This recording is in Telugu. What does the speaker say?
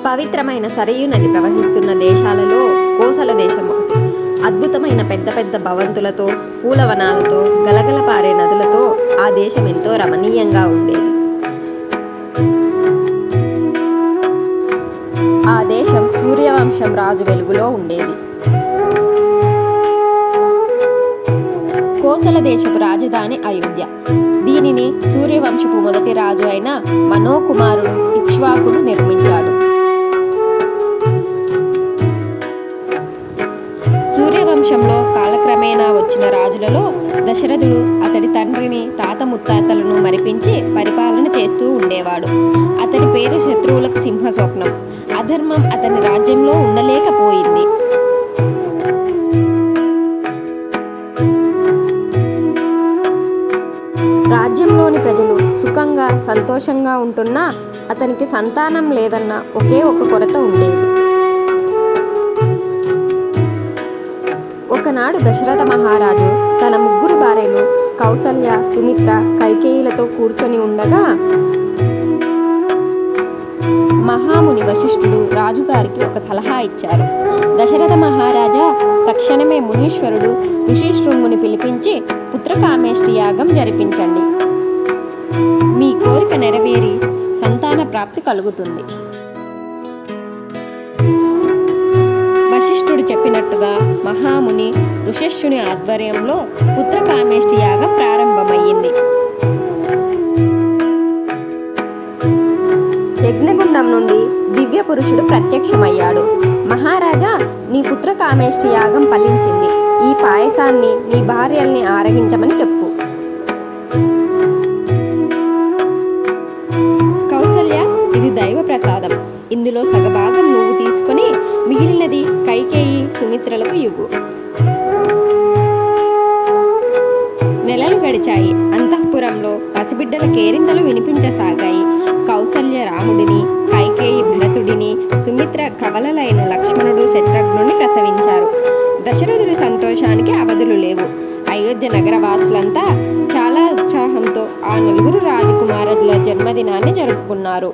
పవిత్రమైన సరయూ నది ప్రవహిస్తున్న దేశాలలో కోసల దేశం ఒకటి. అద్భుతమైన పెద్ద పెద్ద భవంతులతో, పూలవనాలతో, గలగల పారే నదులతో ఆ దేశం ఎంతో రమణీయంగా ఉండేది. ఆ దేశం సూర్యవంశం రాజు వెలుగులో ఉండేది. కోసల దేశపు రాజధాని అయోధ్య. దీనిని సూర్యవంశపు మొదటి రాజు అయిన మనోకుమారుడు ఇక్ష్వాకుడు నిర్మించాడు. సూర్యవంశంలో కాలక్రమేణా వచ్చిన రాజులలో దశరథుడు అతడి తండ్రిని, తాత ముత్తాతలను మరిపించి పరిపాలన చేస్తూ ఉండేవాడు. అతని పేరు శత్రువులకు సింహస్వప్నం. అధర్మం అతని రాజ్యంలో ఉండలేకపోయింది. రాజ్యంలోని ప్రజలు సుఖంగా, సంతోషంగా ఉంటున్నా అతనికి సంతానం లేదన్న ఒకే ఒక కొరత ఉండేది. ఒకనాడు దశరథ మహారాజు తన ముగ్గురు భార్యలు కౌసల్య, సుమిత్ర, కైకేయిలతో కూర్చొని ఉండగా మహాముని వశిష్ఠుడు రాజుగారికి ఒక సలహా ఇచ్చారు. దశరథ మహారాజా, తక్షణమే మునీశ్వరుడు ఋషిశృంగుని పిలిపించి పుత్రకామేష్టి యాగం జరిపించండి. మీ కోరిక నెరవేరి సంతాన ప్రాప్తి కలుగుతుంది. వశిష్ఠుడు చెప్పినట్టుగా మహాముని ఋషిష్యుని ఆధ్వర్యంలో పుత్రకామేష్టి యాగం ప్రారంభమయ్యింది. యజ్ఞగుండం నుండి దివ్య పురుషుడు ప్రత్యక్షమయ్యాడు. మహారాజా, నీ పుత్రకామేష్టి యాగం ఫలించింది. ఈ పాయసాన్ని నీ భార్యల్ని ఆరగించమని చెప్పు. కౌసల్య, ఇది దైవ ప్రసాదం. ఇందులో సగభాగం నువ్వు తీసుకొని మిగిలినది కైకేయి, సుమిత్రలకు ఇవ్వు. నెలలు గడిచాయి. అంతఃపురంలో పసిబిడ్డల కేరింతలు వినిపించసాగాయి. కౌసల్య రాముడిని, కైకేయి భరతుడిని, సుమిత్ర కవలలైన లక్ష్మణుడు, శత్రుఘ్నుడిని ప్రసవించారు. దశరథుడి సంతోషానికి అవధులు లేవు. అయోధ్య నగరవాసులంతా చాలా ఉత్సాహంతో ఆ నలుగురు రాజకుమారుల జన్మదినాన్ని జరుపుకున్నారు.